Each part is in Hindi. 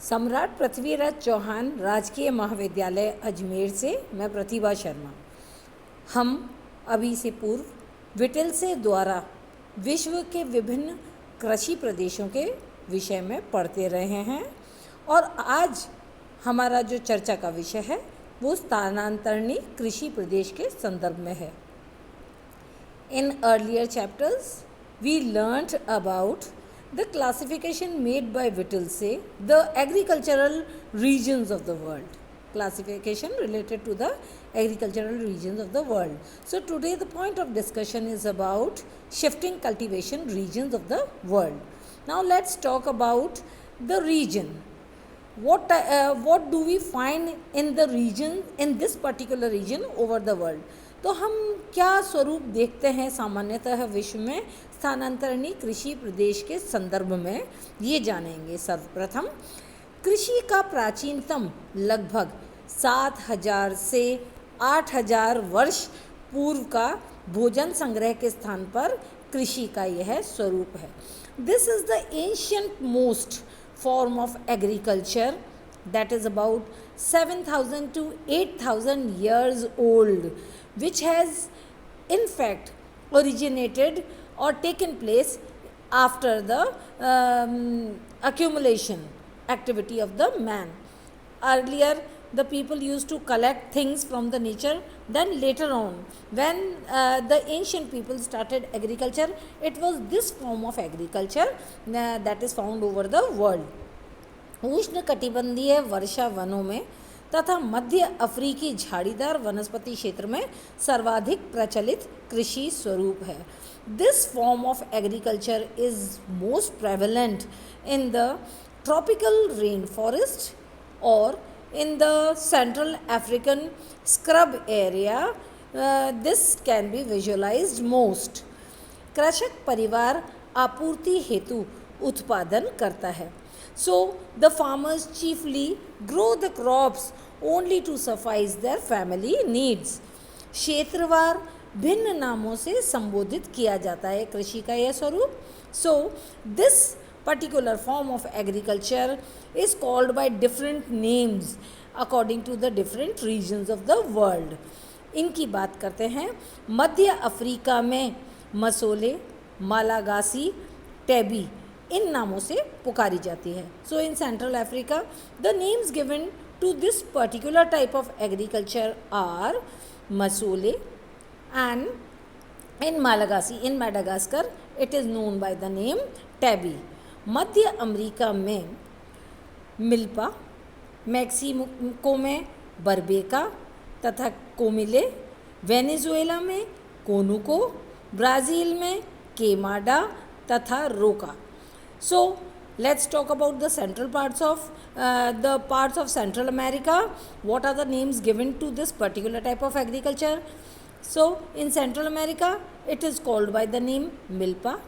सम्राट पृथ्वीराज चौहान राजकीय महाविद्यालय अजमेर से मैं प्रतिभा शर्मा। हम अभी से पूर्व विटेल से द्वारा विश्व के विभिन्न कृषि प्रदेशों के विषय में पढ़ते रहे हैं और आज हमारा जो चर्चा का विषय है वो स्थानांतरणीय कृषि प्रदेश के संदर्भ में है। In earlier chapters, we learnt about the classification made by Wittelsey, the agricultural regions of the world. Classification related to the agricultural regions of the world. So today the point of discussion is about shifting cultivation regions of the world. Now let's talk about the region. What do we find in the region, in this particular region over the world? तो हम क्या स्वरूप देखते हैं सामान्यतः विश्व में स्थानांतरणीय कृषि प्रदेश के संदर्भ में, ये जानेंगे। सर्वप्रथम कृषि का प्राचीनतम लगभग 7000 से 8000 वर्ष पूर्व का भोजन संग्रह के स्थान पर कृषि का यह स्वरूप है। This is the ancient most form of agriculture that is about 7000 to 8000 years old, which has in fact originated or taken place after the accumulation activity of the man. Earlier the people used to collect things from the nature, then later on when the ancient people started agriculture, it was this form of agriculture that is found over the world. उष्ण कटिबंधीय वर्षा वनों में तथा मध्य अफ्रीकी झाड़ीदार वनस्पति क्षेत्र में सर्वाधिक प्रचलित कृषि स्वरूप है। This form of agriculture is most prevalent in the tropical rain forest और in the Central African scrub area. This can be visualized most. कृषक परिवार आपूर्ति हेतु उत्पादन करता है। So the farmers chiefly grow the crops only to suffice their family needs. क्षेत्रवार भिन्न नामों से संबोधित किया जाता है कृषि का यह स्वरूप। So this particular form of agriculture is called by different names according to the different regions of the world. इनकी बात करते हैं। मध्य अफ्रीका में मसोले, मालागासी, टेबी इन नामों से पुकारी जाती है। So in Central Africa the names given to this particular type of agriculture are masole, and in Malagasy, in Madagascar, it is known by the name tabby. Madhya America में मिल्पा, मैक्सिको में बरबेका तथा कोमिले, वेनेजुएला में कोनुको, ब्राज़ील में केमाडा तथा रोका। So let's talk about the central parts of Central America. What are the names given to this particular type of agriculture? So in Central America it is called by the name milpa.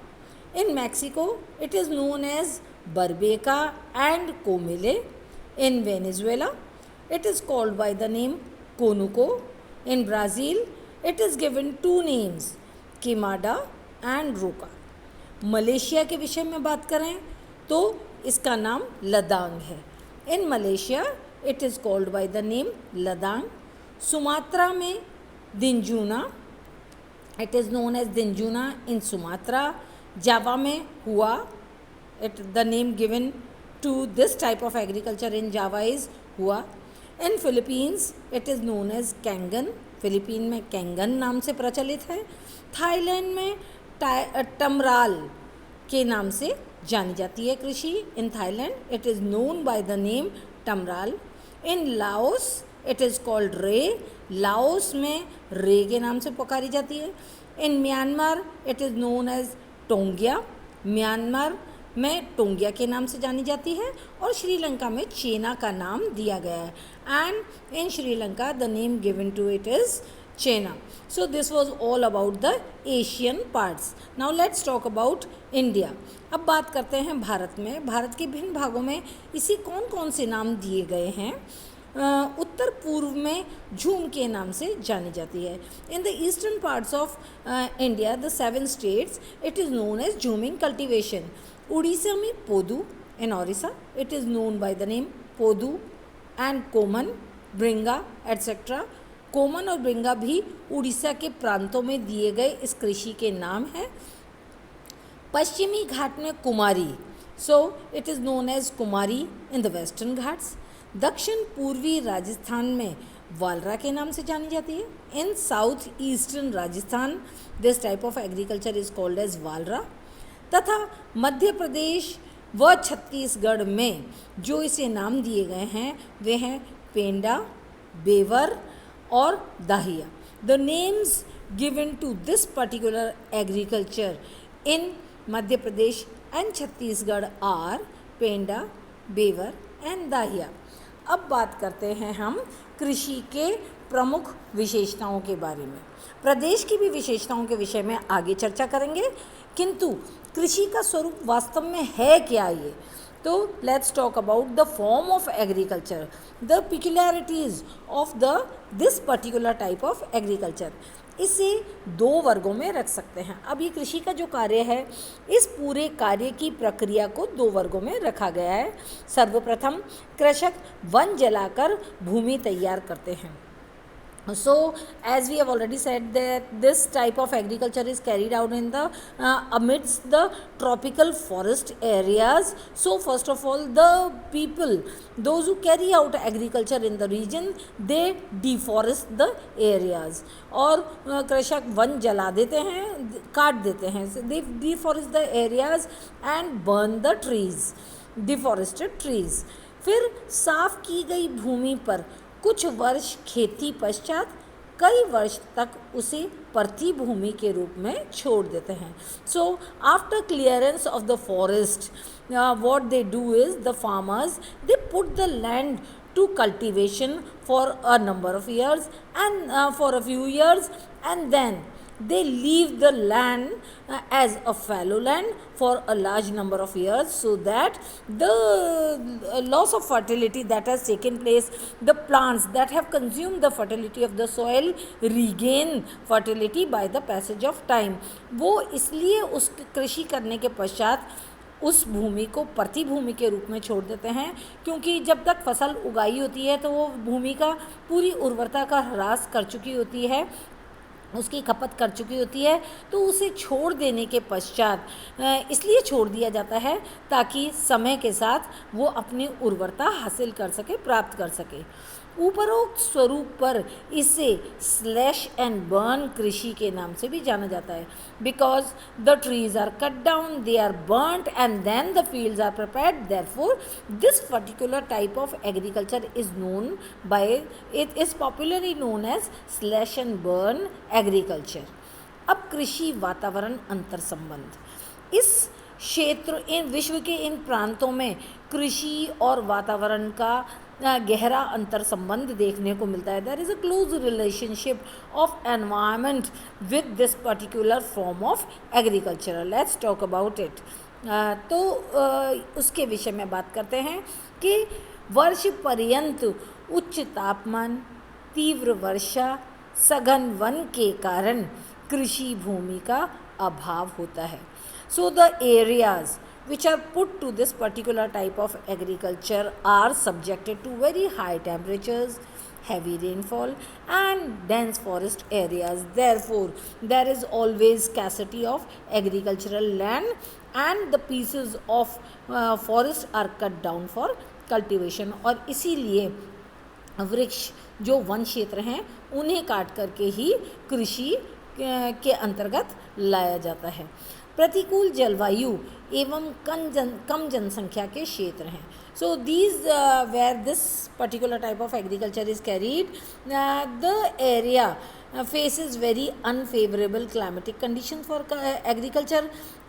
In Mexico it is known as barbeca and comile. In Venezuela it is called by the name conuco. In Brazil it is given two names, queimada and roca. Malaysia के विषय में बात करें तो इसका नाम लदांग है। In Malaysia it is called by the name ladang. Sumatra में dinjuna, it is known as dinjuna in Sumatra. Java में huma, it the name given to this type of agriculture in Java is huma. In Philippines it is known as caingin, Philippine में कैंगन नाम से प्रचलित है। थाईलैंड में टमराल के नाम से जानी जाती है कृषि। In Thailand it is known by the name tamrai. In Laos it is called ray, Laos में रे के नाम से पुकारी जाती है। In Myanmar it is known as taungya, Myanmar में टोंगिया के नाम से जानी जाती है। और श्रीलंका में चेना का नाम दिया गया है। And in Sri Lanka the name given to it is China. So this was all about the Asian parts. Now let's talk about India. अब बात करते हैं भारत में। भारत के भिन्न भागों में इसी कौन कौन से नाम दिए गए हैं। उत्तर पूर्व में झूम के नाम से जानी जाती है। In the eastern parts of India the 7 states it is known as jhuming cultivation. Orissa में podu, In Orissa, it is known by the name Podu and Koman, Bringa, etc. Koman और ब्रिंगा भी उड़ीसा के प्रांतों में दिए गए इस कृषि के नाम हैं। पश्चिमी घाट में kumari, so it is known as kumari in the Western Ghats. दक्षिण पूर्वी राजस्थान में वालरा के नाम से जानी जाती है। In south eastern Rajasthan this type of agriculture is called as walra. तथा मध्य प्रदेश व छत्तीसगढ़ में जो इसे नाम दिए गए हैं वे हैं पेंडा, बेवर और dahiya. The names given to this particular agriculture in Madhya Pradesh and Chhattisgarh are penda, bewar and dahiya. अब बात करते हैं हम कृषि के प्रमुख विशेषताओं के बारे में। प्रदेश की भी विशेषताओं के विषय में आगे चर्चा करेंगे, किंतु कृषि का स्वरूप वास्तव में है क्या ये। तो let's talk about the form of agriculture, the peculiarities of this particular type of agriculture. इसे दो वर्गों में रख सकते हैं। अब ये कृषि का जो कार्य है, इस पूरे कार्य की प्रक्रिया को दो वर्गों में रखा गया है। सर्वप्रथम कृषक वन जलाकर भूमि तैयार करते हैं। So, as we have already said that this type of agriculture is carried out in the amidst the tropical forest areas. So, first of all, the people, those who carry out agriculture in the region, they deforest the areas. और कृषक वन जला देते हैं, काट देते हैं। They deforest the areas and burn the trees, deforested trees. फिर साफ की गई भूमि पर कुछ वर्ष खेती पश्चात कई वर्ष तक उसे परती भूमि के रूप में छोड़ देते हैं। So after clearance of the forest what they do is the farmers they put the land to cultivation for a number of years and for a few years, and then they leave the land as a fallow land for a large number of years, so that the loss of fertility that has taken place, the plants that have consumed the fertility of the soil regain fertility by the passage of time. वो इसलिए उस कृषि करने के पश्चात उस भूमि को परती भूमि के रूप में छोड़ देते हैं, क्योंकि जब तक फसल उगाई होती है तो वो भूमि का पूरी उर्वरता का ह्रास कर चुकी होती है, उसकी खपत कर चुकी होती है। तो उसे छोड़ देने के पश्चात इसलिए छोड़ दिया जाता है ताकि समय के साथ वो अपनी उर्वरता हासिल कर सके, प्राप्त कर सके। उपरोक्त स्वरूप पर इसे स्लैश एंड बर्न कृषि के नाम से भी जाना जाता है, because the trees are cut down, they are burned and then the fields are prepared. Therefore this particular type of agriculture is known by, it is popularly known as slash and burn agriculture. अब कृषि वातावरण अंतर संबंध। इस क्षेत्र, इन विश्व के इन प्रांतों में कृषि और वातावरण का गहरा अंतर संबंध देखने को मिलता है। There is a close relationship of environment with this particular form of agriculture. Let's talk about it. तो उसके विषय में बात करते हैं कि वर्ष पर्यंत उच्च तापमान, तीव्र वर्षा, सघन वन के कारण कृषि भूमि का अभाव होता है। So the areas which are put to this particular type of agriculture are subjected to very high temperatures, heavy rainfall and dense forest areas. Therefore, there is always scarcity of agricultural land and the pieces of forest are cut down for cultivation. और इसीलिए वृक्ष जो वन क्षेत्र हैं उन्हें काट करके ही कृषि के अंतर्गत लाया जाता है। प्रतिकूल जलवायु एवं कम जनसंख्या के क्षेत्र हैं। So these where this particular type of agriculture is carried, the area faces very unfavorable climatic conditions for agriculture,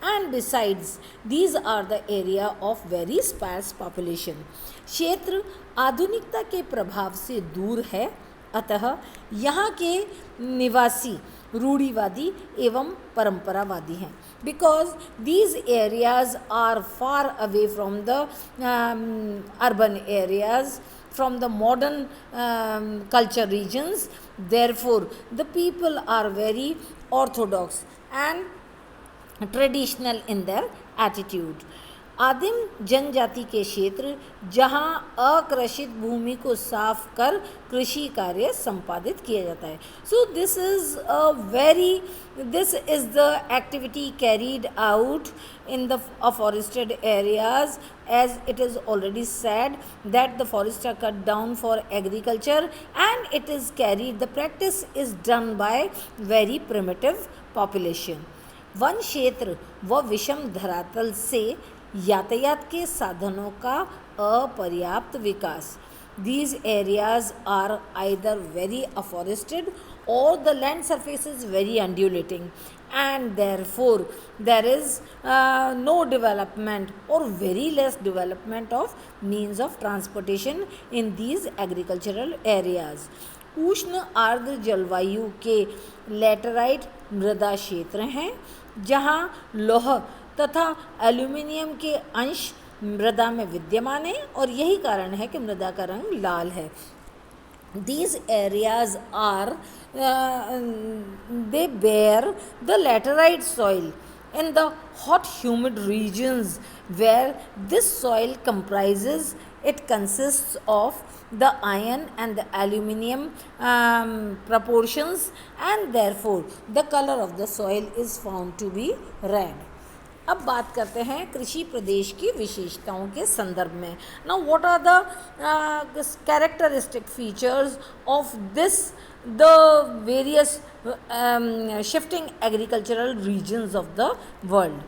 and besides these are the area of very sparse population. क्षेत्र आधुनिकता के प्रभाव से दूर है, अतः यहाँ के निवासी रूढ़िवादी एवं परंपरावादी हैं, because these areas are far away from the urban areas, from the modern culture regions. Therefore, the people are very orthodox and traditional in their attitude. आदिम जनजाति के क्षेत्र जहां अकृषित भूमि को साफ कर कृषि कार्य संपादित किया जाता है. सो this is the activity carried out in the forested areas, as it is already said that the forests are cut down for agriculture, and the practice is done by very primitive population. One क्षेत्र व विषम धरातल से यातायात के साधनों का अपर्याप्त विकास. These areas are either very afforested or the land surface is very undulating, and therefore there is no development or very less development of means of transportation in these agricultural areas. उष्ण आर्द्र जलवायु के लैटेराइट मृदा क्षेत्र हैं जहाँ लौह तथा एल्यूमिनियम के अंश मृदा में विद्यमान है और यही कारण है कि मृदा का रंग लाल है. These areas are they bear the laterite soil in the hot humid regions where this soil consists of the iron and the aluminium proportions, and therefore the color of the soil is found to be red. अब बात करते हैं कृषि प्रदेश की विशेषताओं के संदर्भ में. Now what are the characteristic features of the various shifting agricultural regions of the world.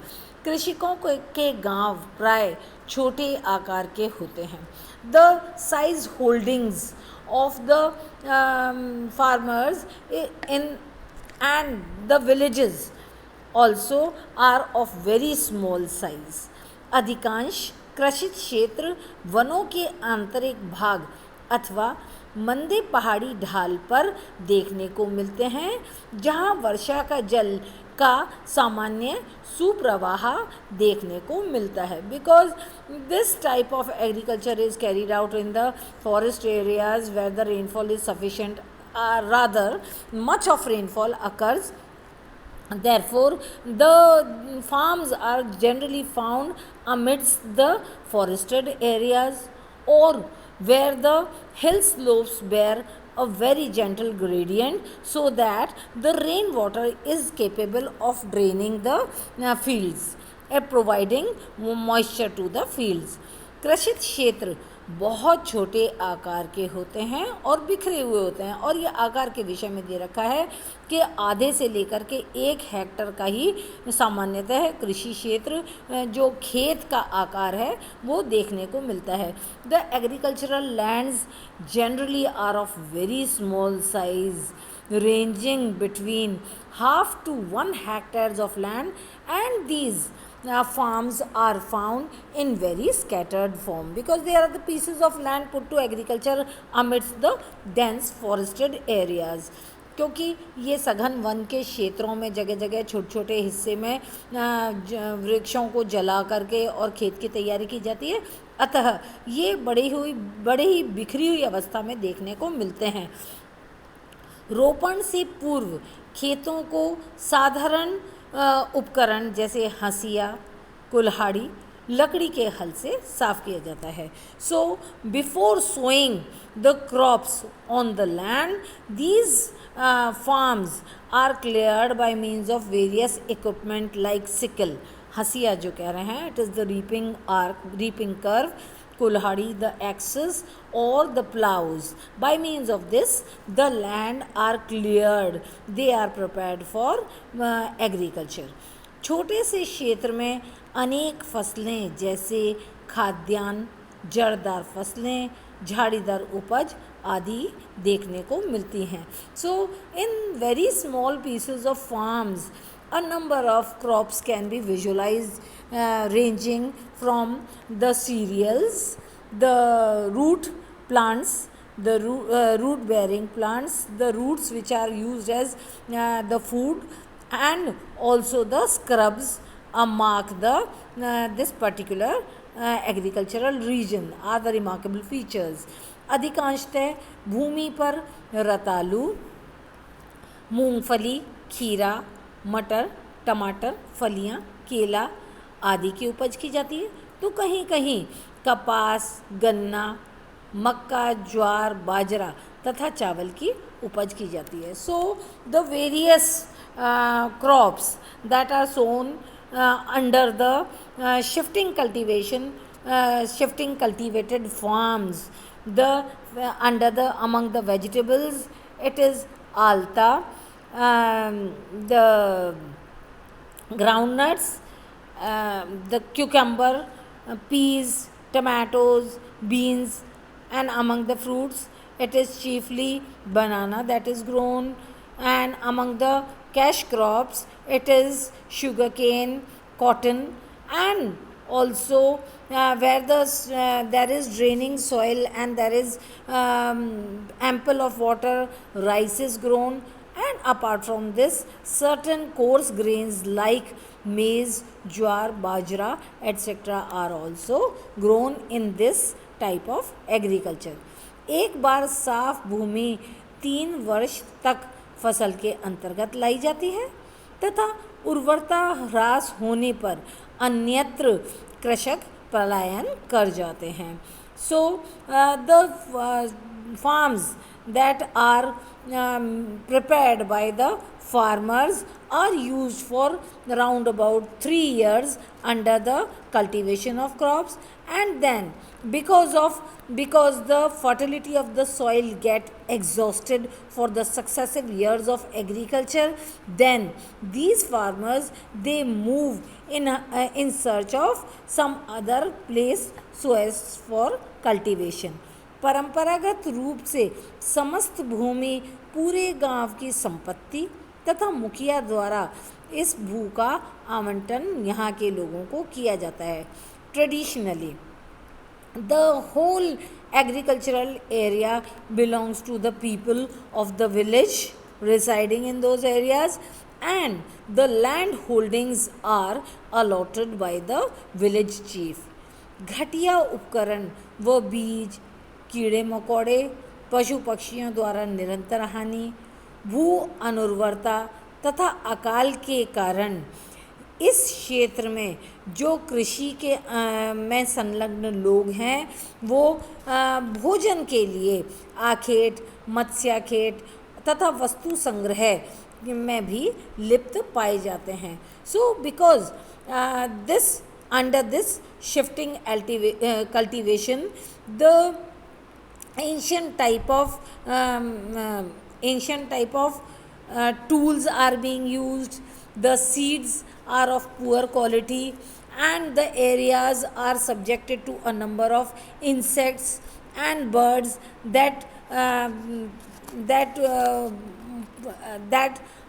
कृषकों के गांव प्राय छोटे आकार के होते हैं. The size holdings of the farmers in and the villages also are of very small size. अधिकांश कृषित क्षेत्र वनों के आंतरिक भाग अथवा मंदे पहाड़ी ढाल पर देखने को मिलते हैं जहां वर्षा का जल का सामान्य सुप्रवाह देखने को मिलता है. Because this type of agriculture is carried out in the forest areas where the rainfall is sufficient, rather much of rainfall occurs. Therefore, the farms are generally found amidst the forested areas or where the hill slopes bear a very gentle gradient so that the rainwater is capable of draining the fields and providing moisture to the fields. कृषित क्षेत्र बहुत छोटे आकार के होते हैं और बिखरे हुए होते हैं, और ये आकार के विषय में दे रखा है कि आधे से लेकर के 1 हेक्टर का ही सामान्यतः कृषि क्षेत्र जो खेत का आकार है वो देखने को मिलता है. The agricultural lands generally are of very small size ranging between half to 1 hectares of land, and these farms are found in very scattered form because they are the pieces of land put to agriculture amidst the dense forested areas. क्योंकि ये सघन वन के क्षेत्रों में जगह जगह छोटे छोटे हिस्से में वृक्षों को जला करके और खेत की तैयारी की जाती है, अतः ये बड़े ही बिखरी हुई अवस्था में देखने को मिलते हैं. रोपण से पूर्व खेतों को साधारण उपकरण जैसे हंसिया, कुल्हाड़ी, लकड़ी के हल से साफ किया जाता है. So before sowing the crops on the land, these farms are cleared by means of various equipment like sickle, हंसिया जो कह रहे हैं, it is the reaping curve, kulhadi the axes or the plows. By means of this the land are cleared, they are prepared for agriculture. छोटे से क्षेत्र में अनेक फसलें जैसे खाद्यान्न, जड़दार फसलें, झाड़ीदार उपज आदि देखने को मिलती हैं. So in very small pieces of farms a number of crops can be visualized, ranging from the cereals, the root plants, the root bearing plants, the roots which are used as the food, and also the scrubs mark this particular agricultural region are the remarkable features. अधिकांशतः भूमि पर रतालू, मूंगफली, खीरा, मटर, टमाटर, फलियां, केला आदि की उपज की जाती है. तो कहीं कहीं कपास, गन्ना, मक्का, ज्वार, बाजरा तथा चावल की उपज की जाती है. So the various crops that are sown under the shifting cultivated farms. The under the among the vegetables, it is alta, the groundnuts, the cucumber, peas, tomatoes, beans, and among the fruits, it is chiefly banana that is grown, and among the cash crops, it is sugarcane, cotton, and also where there is draining soil and there is ample of water, rice is grown, and apart from this, certain coarse grains like maize, jowar, bajra, etc. are also grown in this type of agriculture. एक बार साफ भूमि 3 वर्ष तक फसल के अंतर्गत लाई जाती है तथा उर्वरता ह्रास होने पर अन्यत्र कृषक पलायन कर जाते हैं. So the farms that are prepared by the farmers are used for round about 3 years under the cultivation of crops, and then because the fertility of the soil get exhausted for the successive years of agriculture, then these farmers they move in search of some other place so as for cultivation. परंपरागत रूप से समस्त भूमि पूरे गांव की संपत्ति तथा मुखिया द्वारा इस भू का आवंटन यहाँ के लोगों को किया जाता है. Traditionally the whole agricultural area belongs to the people of the village residing in those areas, and the land holdings are allotted by the village chief. घटिया उपकरण व बीज, कीड़े मकोड़े, पशु पक्षियों द्वारा निरंतर हानि, भू अनुर्वरता तथा अकाल के कारण इस क्षेत्र में जो कृषि के में संलग्न लोग हैं वो भोजन के लिए आखेट, मत्स्याखेट तथा वस्तु संग्रह में भी लिप्त पाए जाते हैं. So because this under this shifting cultivation, the ancient type of tools are being used, the seeds are of poor quality, and the areas are subjected to a number of insects and birds that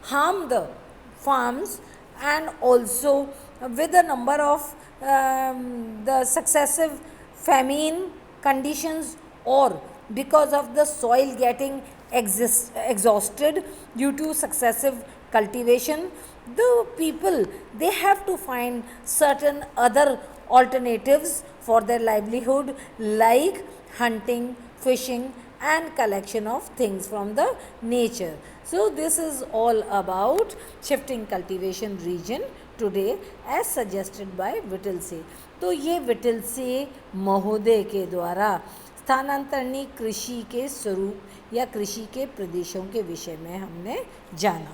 harm the farms, and also with a number of the successive famine conditions, or because of the soil getting exhausted due to successive cultivation, the people they have to find certain other alternatives for their livelihood, like hunting, fishing, and collection of things from the nature. So this is all about shifting cultivation region today as suggested by Whittlesey. तो ये विटलसे महोदय के द्वारा स्थानांतरणीय कृषि के स्वरूप या कृषि के प्रदेशों के विषय में हमने जाना.